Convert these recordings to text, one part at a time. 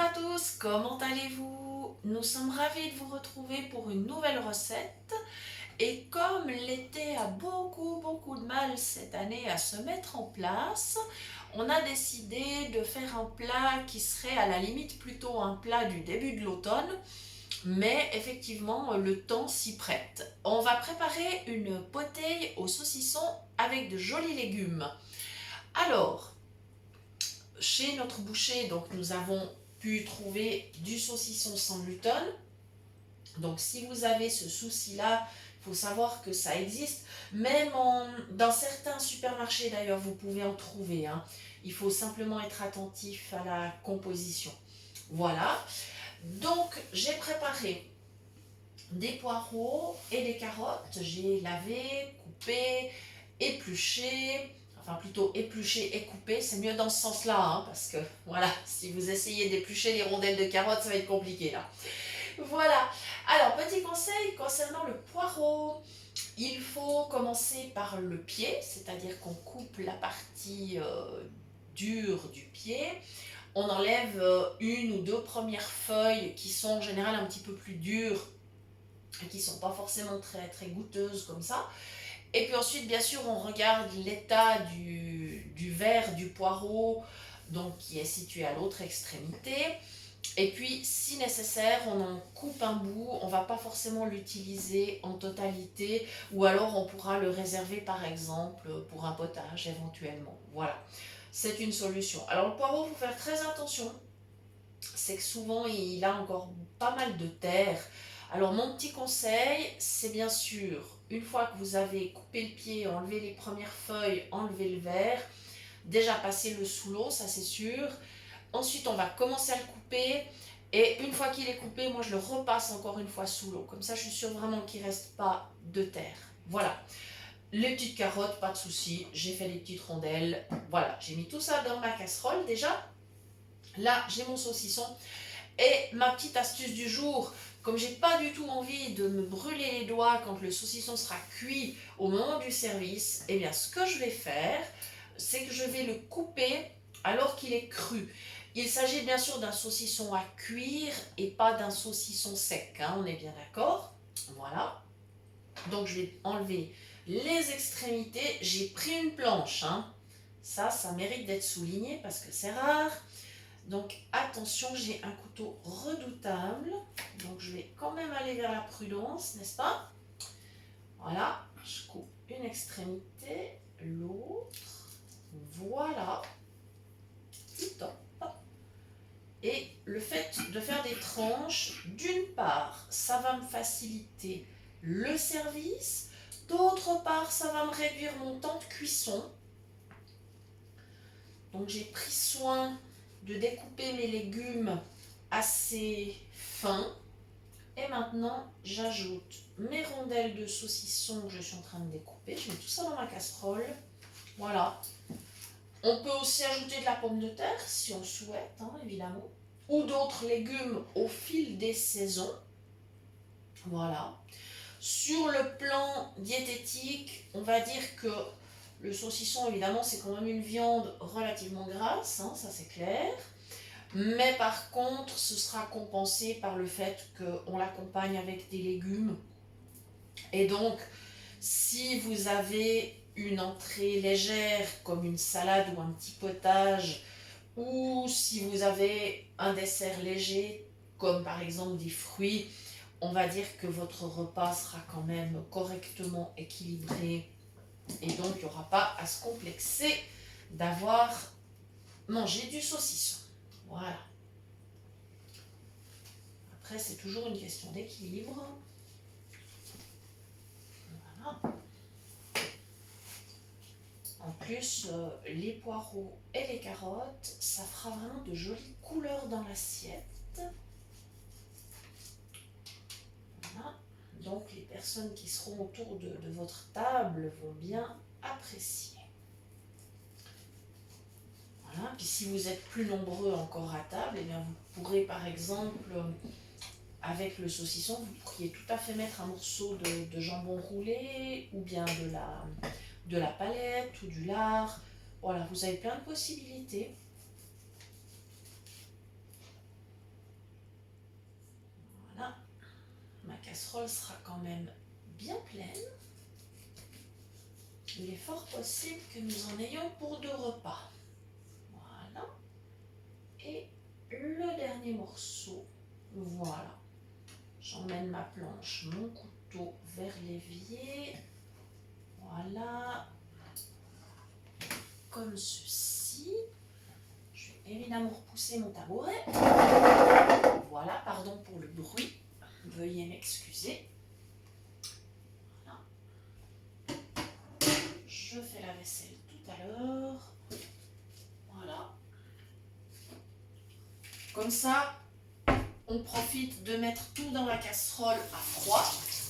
à tous, comment allez-vous? Nous sommes ravis de vous retrouver pour une nouvelle recette. Et comme l'été a beaucoup de mal cette année à se mettre en place, on a décidé de faire un plat qui serait à la limite plutôt un plat du début de l'automne, mais effectivement le temps s'y prête. On va préparer une potée au saucisson avec de jolis légumes. Alors, chez notre boucher, donc nous avons pu trouver du saucisson sans gluten. Donc si vous avez ce souci-là, il faut savoir que ça existe. Même dans certains supermarchés d'ailleurs, vous pouvez en trouver, hein. Il faut simplement être attentif à la composition. Voilà. Donc j'ai préparé des poireaux et des carottes. J'ai lavé, coupé, épluché. Enfin plutôt épluché et coupé, c'est mieux dans ce sens-là, hein, parce que voilà, si vous essayez d'éplucher les rondelles de carottes, ça va être compliqué là. Voilà. Alors, petit conseil concernant le poireau. Il faut commencer par le pied, c'est-à-dire qu'on coupe la partie dure du pied. On enlève une ou deux premières feuilles qui sont en général un petit peu plus dures et qui ne sont pas forcément très goûteuses comme ça. Et puis ensuite, bien sûr, on regarde l'état du verre du poireau, donc qui est situé à l'autre extrémité. Et puis, si nécessaire, on en coupe un bout. On ne va pas forcément l'utiliser en totalité, ou alors on pourra le réserver, par exemple, pour un potage éventuellement. Voilà, c'est une solution. Alors, le poireau, il faut faire très attention. C'est que souvent, il a encore pas mal de terre. Alors, mon petit conseil, c'est bien sûr, une fois que vous avez coupé le pied, enlevé les premières feuilles, enlevé le verre, déjà passer le sous l'eau, ça c'est sûr. Ensuite, on va commencer à le couper. Et une fois qu'il est coupé, moi je le repasse encore une fois sous l'eau. Comme ça, je suis sûre vraiment qu'il ne reste pas de terre. Voilà. Les petites carottes, pas de souci. J'ai fait les petites rondelles. Voilà. J'ai mis tout ça dans ma casserole déjà. Là, j'ai mon saucisson. Et ma petite astuce du jour, comme j'ai pas du tout envie de me brûler les doigts quand le saucisson sera cuit au moment du service, eh bien ce que je vais faire, c'est que je vais le couper alors qu'il est cru. Il s'agit bien sûr d'un saucisson à cuire et pas d'un saucisson sec, hein, on est bien d'accord. Voilà. Donc je vais enlever les extrémités. J'ai pris une planche, hein. Ça mérite d'être souligné parce que c'est rare. Donc attention, j'ai un couteau redoutable. Donc je vais quand même aller vers la prudence, n'est-ce pas? Voilà, je coupe une extrémité, l'autre. Voilà. Top. Et le fait de faire des tranches, d'une part, ça va me faciliter le service. D'autre part, ça va me réduire mon temps de cuisson. Donc j'ai pris soin de découper mes légumes assez fins. Et maintenant, j'ajoute mes rondelles de saucisson que je suis en train de découper. Je mets tout ça dans ma casserole. Voilà. On peut aussi ajouter de la pomme de terre si on souhaite, hein, évidemment. Ou d'autres légumes au fil des saisons. Voilà. Sur le plan diététique, on va dire que le saucisson, évidemment, c'est quand même une viande relativement grasse, hein, ça c'est clair. Mais par contre, ce sera compensé par le fait qu'on l'accompagne avec des légumes. Et donc, si vous avez une entrée légère comme une salade ou un petit potage, ou si vous avez un dessert léger comme par exemple des fruits, on va dire que votre repas sera quand même correctement équilibré et donc il n'y aura pas à se complexer d'avoir mangé du saucisson. Voilà. Après, c'est toujours une question d'équilibre. Voilà. En plus, les poireaux et les carottes, ça fera vraiment de jolies couleurs dans l'assiette. Voilà. Donc, les personnes qui seront autour de votre table vont bien apprécier. Voilà. Puis si vous êtes plus nombreux encore à table, eh bien vous pourrez par exemple, avec le saucisson, vous pourriez tout à fait mettre un morceau de jambon roulé ou bien de la palette ou du lard. Voilà, vous avez plein de possibilités. casserole sera quand même bien pleine. Il est fort possible que nous en ayons pour 2 repas. Voilà. Et le dernier morceau. Voilà. J'emmène ma planche, mon couteau vers l'évier. Voilà. Comme ceci. Je vais évidemment repousser mon tabouret. Voilà, pardon pour le bruit. Veuillez m'excuser. Voilà. Je fais la vaisselle tout à l'heure. Voilà. Comme ça, on profite de mettre tout dans la casserole à froid.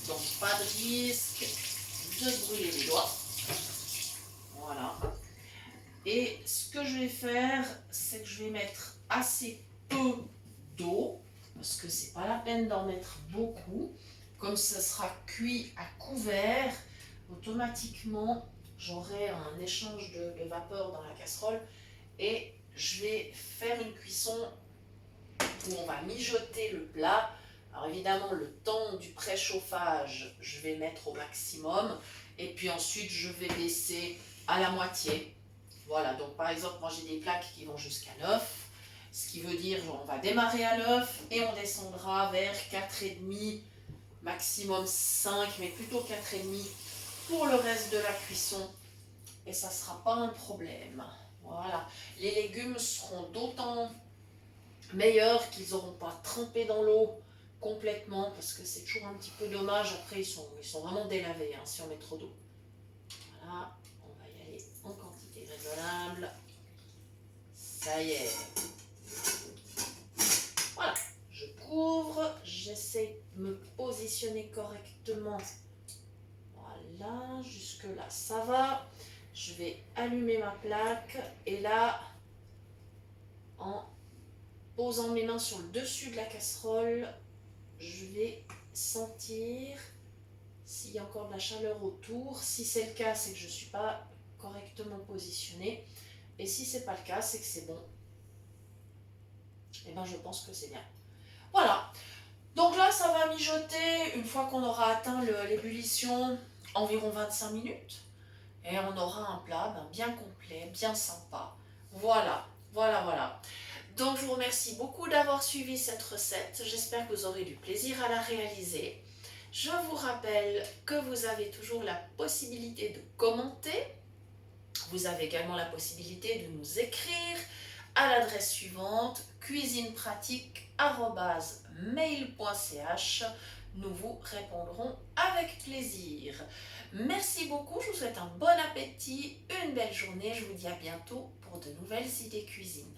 Donc pas de risque de se brûler les doigts. Voilà. Et ce que je vais faire, c'est que je vais mettre assez peu d'eau, parce que c'est pas la peine d'en mettre beaucoup. Comme ça sera cuit à couvert, automatiquement j'aurai un échange de vapeur dans la casserole et je vais faire une cuisson où on va mijoter le plat. Alors évidemment, le temps du préchauffage, je vais mettre au maximum et puis ensuite je vais baisser à la moitié. Voilà, donc par exemple, moi j'ai des plaques qui vont jusqu'à 9, ce qui veut dire on va démarrer à 9 et on descendra vers 4,5, maximum 5, mais plutôt 4,5 pour le reste de la cuisson. Et ça ne sera pas un problème. Voilà, les légumes seront d'autant meilleurs qu'ils n'auront pas trempé dans l'eau complètement, parce que c'est toujours un petit peu dommage, après ils sont vraiment délavés hein, si on met trop d'eau. Voilà, on va y aller en quantité raisonnable. Ça y est. Voilà, je couvre, j'essaie de me positionner correctement. Voilà, jusque là ça va. Je vais allumer ma plaque et là, en posant mes mains sur le dessus de la casserole, je vais sentir s'il y a encore de la chaleur autour. Si c'est le cas, c'est que je ne suis pas correctement positionnée. Et si ce n'est pas le cas, c'est que c'est bon. Et bien, je pense que c'est bien. Voilà. Donc là, ça va mijoter une fois qu'on aura atteint l'ébullition, environ 25 minutes. Et on aura un plat bien complet, bien sympa. Voilà, voilà, voilà. Donc je vous remercie beaucoup d'avoir suivi cette recette. J'espère que vous aurez du plaisir à la réaliser. Je vous rappelle que vous avez toujours la possibilité de commenter. Vous avez également la possibilité de nous écrire à l'adresse suivante cuisinepratique@mail.ch. Nous vous répondrons avec plaisir. Merci beaucoup, je vous souhaite un bon appétit, une belle journée. Je vous dis à bientôt pour de nouvelles idées cuisine.